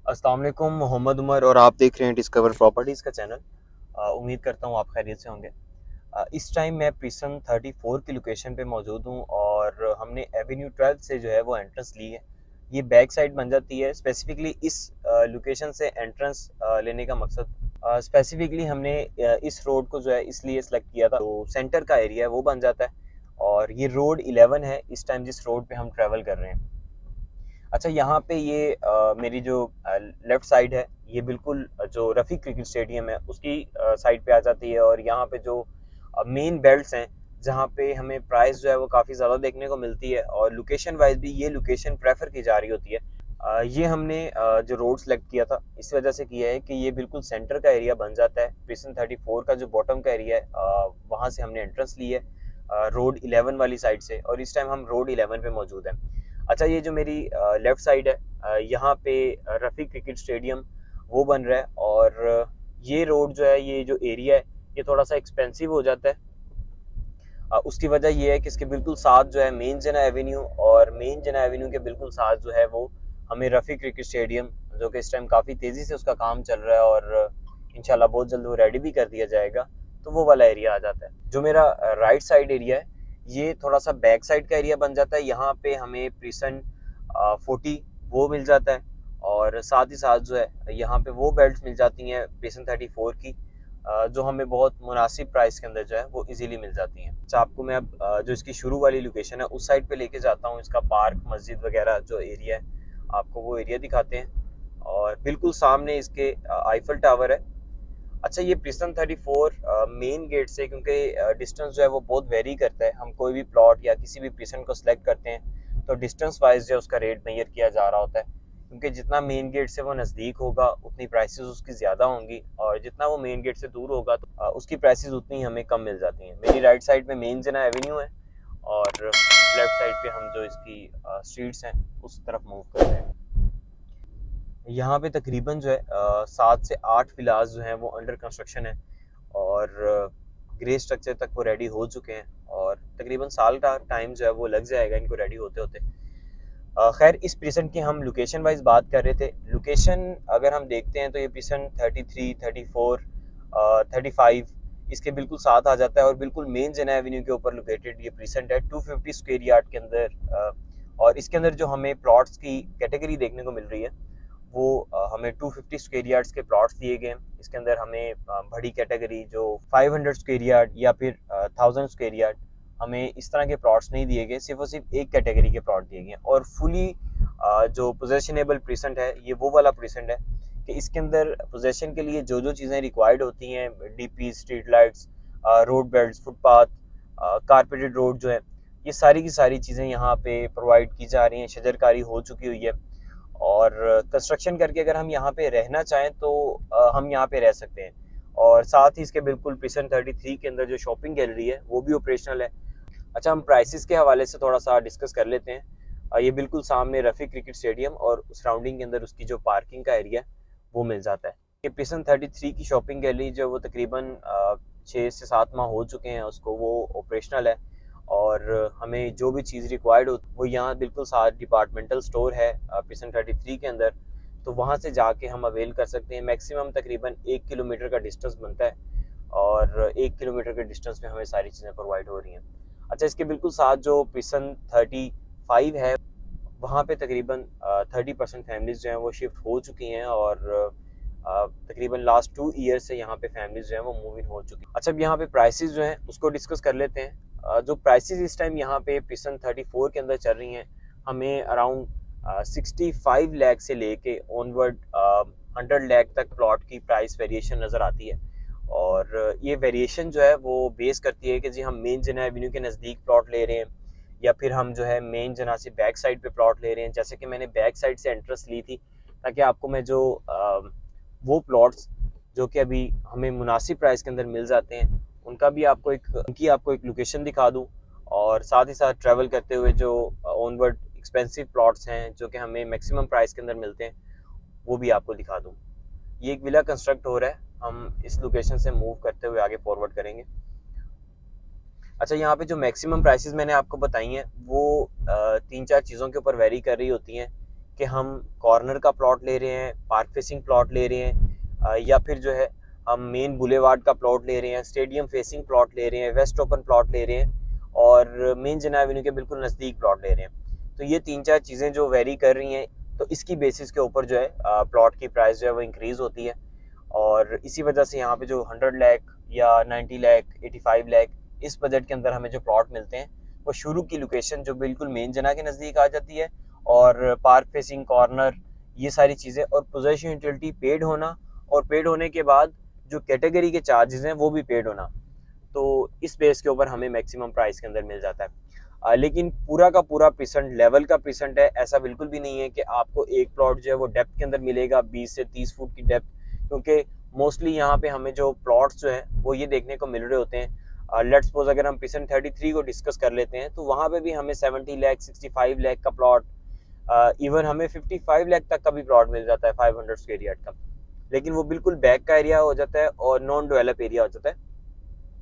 अस्सलाम वालेकुम, मोहम्मद उमर और आप देख रहे हैं डिस्कवर प्रॉपर्टीज़ का चैनल। उम्मीद करता हूँ आप खैरियत से होंगे। इस टाइम मैं प्रिसन 34 की लोकेशन पे मौजूद हूँ और हमने एवेन्यू 12 से जो है वो एंट्रेंस ली है। ये बैक साइड बन जाती है। स्पेसिफिकली इस लोकेशन से एंट्रेंस लेने का मकसद स्पेसिफिकली हमने इस रोड को जो है इसलिए सेलेक्ट किया था, तो सेंटर का एरिया है वो बन जाता है। और ये रोड 11 है इस टाइम जिस रोड पे हम ट्रैवल कर रहे हैं। अच्छा, यहाँ पे ये मेरी जो लेफ्ट साइड है ये बिल्कुल जो रफ़ी क्रिकेट स्टेडियम है उसकी साइड पे आ जाती है। और यहाँ पे जो मेन बेल्ट्स हैं जहाँ पे हमें प्राइस जो है वो काफ़ी ज़्यादा देखने को मिलती है और लोकेशन वाइज भी ये लोकेशन प्रेफर की जा रही होती है। ये हमने जो रोड सेलेक्ट किया था इस वजह से किया है कि ये बिल्कुल सेंटर का एरिया बन जाता है। प्रिसन 34 का जो बॉटम का एरिया है वहाँ से हमने एंट्रेंस ली है रोड 11 वाली साइड से, और इस टाइम हम रोड 11 पे मौजूद हैं। अच्छा, ये जो मेरी लेफ्ट साइड है यहाँ पे रफ़ी क्रिकेट स्टेडियम वो बन रहा है। और ये रोड जो है, ये जो एरिया है ये थोड़ा सा एक्सपेंसिव हो जाता है। उसकी वजह ये है कि इसके बिल्कुल साथ जो है मेन जना एवेन्यू, और मेन जना एवेन्यू के बिल्कुल साथ जो है वो हमें रफ़ी क्रिकेट स्टेडियम, जो कि इस टाइम काफ़ी तेज़ी से उसका काम चल रहा है और इंशाल्लाह बहुत जल्द वो रेडी भी कर दिया जाएगा, तो वो वाला एरिया आ जाता है। जो मेरा राइट साइड एरिया है ये थोड़ा सा बैक साइड का एरिया बन जाता है। यहाँ पे हमें प्रिसन 40 वो मिल जाता है, और साथ ही साथ जो है यहाँ पे वो बेल्ट मिल जाती हैं प्रिसन 34 की, जो हमें बहुत मुनासिब प्राइस के अंदर जो है वो इजीली मिल जाती हैं। अच्छा, आपको मैं अब जो इसकी शुरू वाली लोकेशन है उस साइड पे लेके जाता हूँ। इसका पार्क, मस्जिद वगैरह जो एरिया है आपको वो एरिया दिखाते हैं। और बिल्कुल सामने इसके आईफल टावर है। अच्छा, ये प्रिसन 34 मेन गेट से, क्योंकि डिस्टेंस जो है वो बहुत वेरी करता है, हम कोई भी प्लॉट या किसी भी प्रिसन को सिलेक्ट करते हैं तो डिस्टेंस वाइज जो है उसका रेट मेजर किया जा रहा होता है, क्योंकि जितना मेन गेट से वो नज़दीक होगा उतनी प्राइसेस उसकी ज़्यादा होंगी, और जितना वो मेन गेट से दूर होगा तो उसकी प्राइसेस उतनी हमें कम मिल जाती हैं। मेरी राइट साइड में मेन जना एवेन्यू है और लेफ्ट साइड पे हम जो इसकी स्ट्रीट्स हैं उस तरफ मूव कर रहे हैं। यहाँ पे तकरीबन जो है 7 से 8 विलास जो हैं वो अंडर कंस्ट्रक्शन है, और ग्रे स्ट्रक्चर तक वो रेडी हो चुके हैं, और तकरीबन साल का टाइम जो है वो लग जाएगा इनको रेडी होते होते। खैर, इस प्रिसन की हम लोकेशन वाइज बात कर रहे थे। लोकेशन अगर हम देखते हैं तो ये प्रिसन 33, 34, 35 इसके बिल्कुल साथ आ जाता है, और बिल्कुल मेन जना एवेन्यू के ऊपर लोकेटेड ये प्रिसन है 250 स्क्वायर यार्ड के अंदर। और इसके अंदर जो हमें प्लॉट्स की कैटेगरी देखने को मिल रही है वो हमें 250 स्क्वायर यार्ड्स के प्लॉट्स दिए गए हैं। इसके अंदर हमें बड़ी कैटेगरी जो 500 स्क्वायर यार्ड या फिर 1000 स्क्वायर यार्ड, हमें इस तरह के प्लॉट्स नहीं दिए गए। सिर्फ और सिर्फ एक कैटेगरी के प्लॉट दिए गए हैं, और फुली जो पोजेशनेबल प्रीसेंट है ये वो वाला प्रीसेंट है कि इसके अंदर पोजेशन के लिए जो जो चीज़ें रिक्वायर्ड होती हैं, DP, street lights, road belt, footpath, carpeted road जो है, ये सारी की सारी चीज़ें यहाँ पे प्रोवाइड की जा रही हैं। शजरकारी हो चुकी हुई है, और कंस्ट्रक्शन करके अगर हम यहाँ पे रहना चाहें तो हम यहाँ पे रह सकते हैं। और साथ ही इसके बिल्कुल प्रिसन 33 के अंदर जो शॉपिंग गैलरी है वो भी ऑपरेशनल है। अच्छा, हम प्राइसेस के हवाले से थोड़ा सा डिस्कस कर लेते हैं। ये बिल्कुल सामने रफ़ी क्रिकेट स्टेडियम और सराउंडिंग के अंदर उसकी जो पार्किंग का एरिया वो मिल जाता है। ये प्रिसन 33 की शॉपिंग गैलरी जो वो तकरीबन 6 से 7 माह हो चुके हैं उसको, वो ऑपरेशनल है। और हमें जो भी चीज़ रिक्वायर्ड हो वो यहाँ बिल्कुल साथ डिपार्टमेंटल स्टोर है प्रिसन 33 के अंदर, तो वहाँ से जाके हम अवेल कर सकते हैं। मैक्सिमम तकरीबन 1 किलोमीटर का डिस्टेंस बनता है, और 1 किलोमीटर के डिस्टेंस में हमें सारी चीज़ें प्रोवाइड हो रही हैं। अच्छा, इसके बिल्कुल साथ जो प्रिसन 35 है वहाँ पे तकरीबन 30% फैमिलीज जो हैं वो शिफ्ट हो चुकी हैं, और तकरीबन लास्ट 2 ईयर से यहाँ पे फैमिलीज जो हैं वो मूव इन हो चुकी हैं। अच्छा, अब यहाँ पे प्राइसेस जो हैं उसको डिस्कस कर लेते हैं। जो प्राइसेस इस टाइम यहाँ पे प्रिसन 34 के अंदर चल रही हैं, हमें अराउंड 65 लाख से लेके ऑनवर्ड 100 लाख तक प्लॉट की प्राइस वेरिएशन नज़र आती है। और ये वेरिएशन जो है वो बेस करती है कि जी हम मेन जना एवेन्यू के नज़दीक प्लॉट ले रहे हैं, या फिर हम जो है मेन जना से बैक साइड पे प्लॉट ले रहे हैं। जैसे कि मैंने बैक साइड से एंट्रेंस ली थी ताकि आपको मैं जो वो प्लॉट्स जो कि अभी हमें मुनासिब प्राइस के अंदर मिल जाते हैं उनकी आपको एक लोकेशन दिखा दूँ, और साथ ही साथ ट्रैवल करते हुए जो ऑनवर्ड एक्सपेंसिव प्लॉट्स हैं जो कि हमें मैक्सिमम प्राइस के अंदर मिलते हैं वो भी आपको दिखा दूँ। ये एक विला कंस्ट्रक्ट हो रहा है, हम इस लोकेशन से मूव करते हुए आगे फॉरवर्ड करेंगे। अच्छा, यहाँ पे जो मैक्सिमम प्राइसेस मैंने आपको बताई हैं वो 3-4 चीज़ों के ऊपर वेरी कर रही होती हैं कि हम कॉर्नर का प्लॉट ले रहे हैं, पार्क फेसिंग प्लॉट ले रहे हैं, या फिर जो है हम मेन बुलेवार्ड का प्लॉट ले रहे हैं, स्टेडियम फेसिंग प्लॉट ले रहे हैं, वेस्ट ओपन प्लॉट ले रहे हैं और मेन जना एवेन्यू के बिल्कुल नज़दीक प्लॉट ले रहे हैं। तो ये 3-4 चीज़ें जो वेरी कर रही हैं, तो इसकी बेसिस के ऊपर जो है प्लॉट की प्राइस जो है वो इंक्रीज़ होती है और इसी वजह से यहाँ पे जो 100 लाख या 90 लाख 85 लाख इस बजट के अंदर हमें जो प्लॉट मिलते हैं वो शुरू की लोकेशन जो बिल्कुल मेन जना के नज़दीक आ जाती है और पार्क फेसिंग कॉर्नर ये सारी चीज़ें और पोजेशन यूटिलिटी पेड होना और पेड होने के बाद जो कैटेगरी के चार्जेस हैं वो भी पेड होना। तो इस बेस के ऊपर हमें मैक्सिमम प्राइस के अंदर मिल जाता है। लेकिन पूरा का पूरा परसेंट लेवल का परसेंट है, ऐसा बिल्कुल भी नहीं है कि आपको एक प्लॉट जो है वो डेप्थ के अंदर मिलेगा 20 से 30 फुट की डेप्थ, क्योंकि मोस्टली यहाँ पे हमें जो प्लॉट्स जो है वो ये देखने को मिल रहे होते हैं। लेट्स सपोज अगर हम परसेंट 33 को डिस्कस कर लेते हैं तो वहाँ पे भी हमें 70 लाख 65 लाख का प्लॉट, इवन हमें 55 लाख तक का भी प्लॉट मिल जाता है 500 स्क्वायर यार्ड का। लेकिन वो बिल्कुल बैक का एरिया हो जाता है और नॉन डेवलप एरिया हो जाता है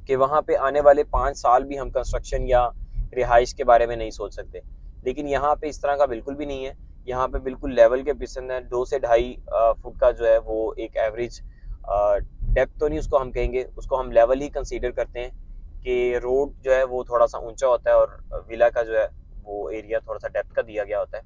कि वहाँ पे आने वाले 5 साल भी हम कंस्ट्रक्शन या रिहाइश के बारे में नहीं सोच सकते। लेकिन यहाँ पे इस तरह का बिल्कुल भी नहीं है, यहाँ पे बिल्कुल लेवल के परसेंट है। 2 से 2.5 फुट का जो है वो एक एवरेज डेप्थ तो नहीं उसको हम कहेंगे, उसको हम लेवल ही कंसीडर करते हैं कि रोड जो है वो थोड़ा सा ऊंचा होता है और विला का जो है वो एरिया थोड़ा सा डेप्थ का दिया गया होता है।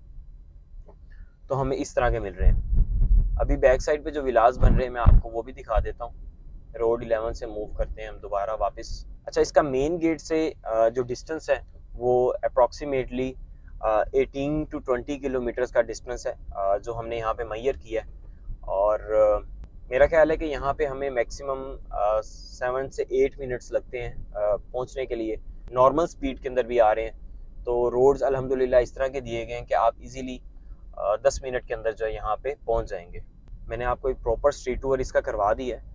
तो हमें इस तरह के मिल रहे हैं। अभी बैक साइड पे जो विलास बन रहे हैं मैं आपको वो भी दिखा देता हूँ। रोड 11 से मूव करते हैं हम दोबारा वापस। अच्छा, इसका मेन गेट से जो डिस्टेंस है वो अप्रॉक्सीमेटली 18 टू 20 किलोमीटर्स का डिस्टेंस है जो हमने यहाँ पे मैयर किया है और मेरा ख्याल है कि यहाँ पे हमें मैक्सिमम 7 से 8 मिनट्स लगते हैं पहुँचने के लिए। नॉर्मल स्पीड के अंदर भी आ रहे हैं तो रोड्स अल्हम्दुलिल्लाह इस तरह के दिए गए हैं कि आप इजीली 10 मिनट के अंदर जो है यहाँ पे पहुँच जाएंगे। मैंने आपको एक प्रॉपर स्ट्रीट टूर इसका करवा दिया है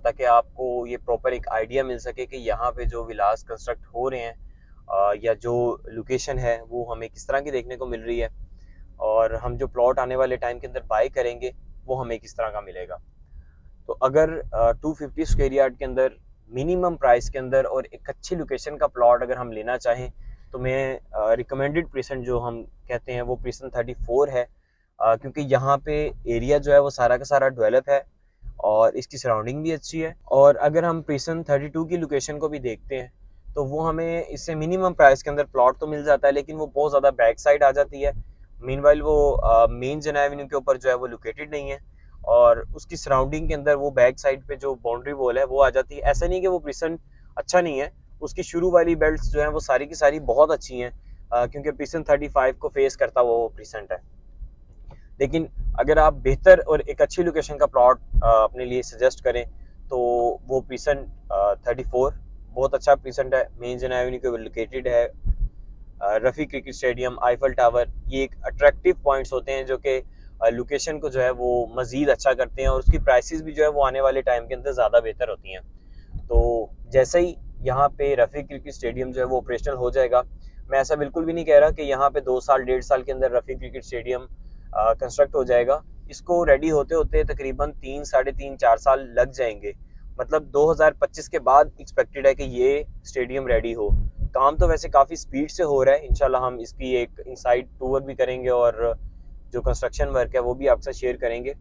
ताकि आपको ये प्रॉपर एक आइडिया मिल सके कि यहाँ पे जो विलास कंस्ट्रक्ट हो रहे हैं या जो लोकेशन है वो हमें किस तरह की देखने को मिल रही है और हम जो प्लॉट आने वाले टाइम के अंदर बाय करेंगे वो हमें किस तरह का मिलेगा। तो अगर 250 स्क्वायर यार्ड के अंदर मिनिमम प्राइस के अंदर और एक अच्छी लोकेशन का प्लॉट अगर हम लेना चाहें तो मैं रिकमेंडेड परसेंट जो हम कहते हैं वो परसेंट 34 है, क्योंकि यहाँ पे एरिया जो है वो सारा का सारा डेवलप है और इसकी सराउंडिंग भी अच्छी है। और अगर हम प्रिसन 32 की लोकेशन को भी देखते हैं तो वो हमें इससे मिनिमम प्राइस के अंदर प्लॉट तो मिल जाता है लेकिन वो बहुत ज़्यादा बैक साइड आ जाती है। मीनवाइल वो मेन जना एवेन्यू के ऊपर जो है वो लोकेटेड नहीं है और उसकी सराउंडिंग के अंदर वो बैक साइड पे जो बाउंड्री वॉल है वो आ जाती है। ऐसा नहीं कि वो प्रिसन अच्छा नहीं है, उसकी शुरू वाली बेल्ट्स जो हैं वो सारी की सारी बहुत अच्छी हैं क्योंकि प्रिसन 35 को फेस करता हुआ वो प्रिसेंट है। लेकिन अगर आप बेहतर और एक अच्छी लोकेशन का प्लॉट अपने लिए सजेस्ट करें तो वो प्रिसेंट 34 बहुत अच्छा प्रिसेंट है। मेन जना एवेन्यू के लोकेटेड है। Rafi cricket stadium, Eiffel tower, ये एक अट्रैक्टिव पॉइंट्स होते हैं जो कि लोकेशन को जो है वो मज़ीद अच्छा करते हैं और उसकी प्राइसेस भी जो है वो आने वाले टाइम के अंदर ज़्यादा बेहतर होती हैं। तो जैसे ही यहाँ पे रफ़ी क्रिकेट स्टेडियम जो है वो ऑपरेशनल हो जाएगा, मैं ऐसा बिल्कुल भी नहीं कह रहा कि यहाँ पे 2 साल 1.5 साल के अंदर रफ़ी क्रिकेट स्टेडियम कंस्ट्रक्ट हो जाएगा। इसको रेडी होते होते तकरीबन 3, साढ़े 3, 4 साल लग जाएंगे। मतलब 2025 के बाद एक्सपेक्टेड है कि ये स्टेडियम रेडी हो। काम तो वैसे काफ़ी स्पीड से हो रहा है। इंशाल्लाह हम इसकी एक इनसाइड टूर भी करेंगे और जो कंस्ट्रक्शन वर्क है वो भी आपसे शेयर करेंगे।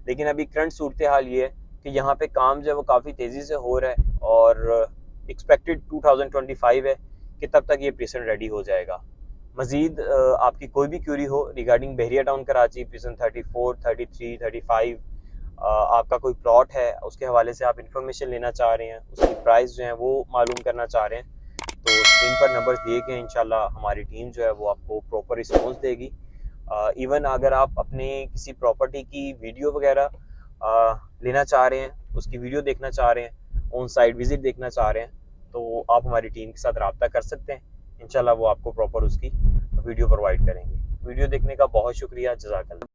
लेकिन अभी करंट सूरत हाल ये है कि यहाँ पे काम जो है वो काफ़ी तेज़ी से हो रहा है और एक्सपेक्टेड 2025 है कि तब तक ये प्रिसन रेडी हो जाएगा। मज़ीद आपकी कोई भी क्यूरी हो रिगार्डिंग बहरिया टाउन कराची प्रिसन 34, 33, 35, आपका कोई प्लॉट है उसके हवाले से आप इंफॉर्मेशन लेना चाह रहे हैं, उसकी प्राइस जो है वो मालूम करना चाह रहे हैं तो स्क्रीन पर नंबर्स दिए गए हैं। इंशाल्लाह हमारी टीम जो है वो आपको प्रॉपर रिस्पॉन्स देगी। इवन अगर आप अपने किसी प्रॉपर्टी की वीडियो वगैरह लेना चाह रहे हैं, उसकी वीडियो देखना चाह रहे हैं, ऑन साइट विजिट देखना चाह रहे हैं तो आप हमारी टीम के साथ रब्ता कर सकते हैं। इंशाल्लाह वो आपको प्रॉपर उसकी वीडियो प्रोवाइड करेंगे। वीडियो देखने का बहुत शुक्रिया। जज़ाकल्लाह।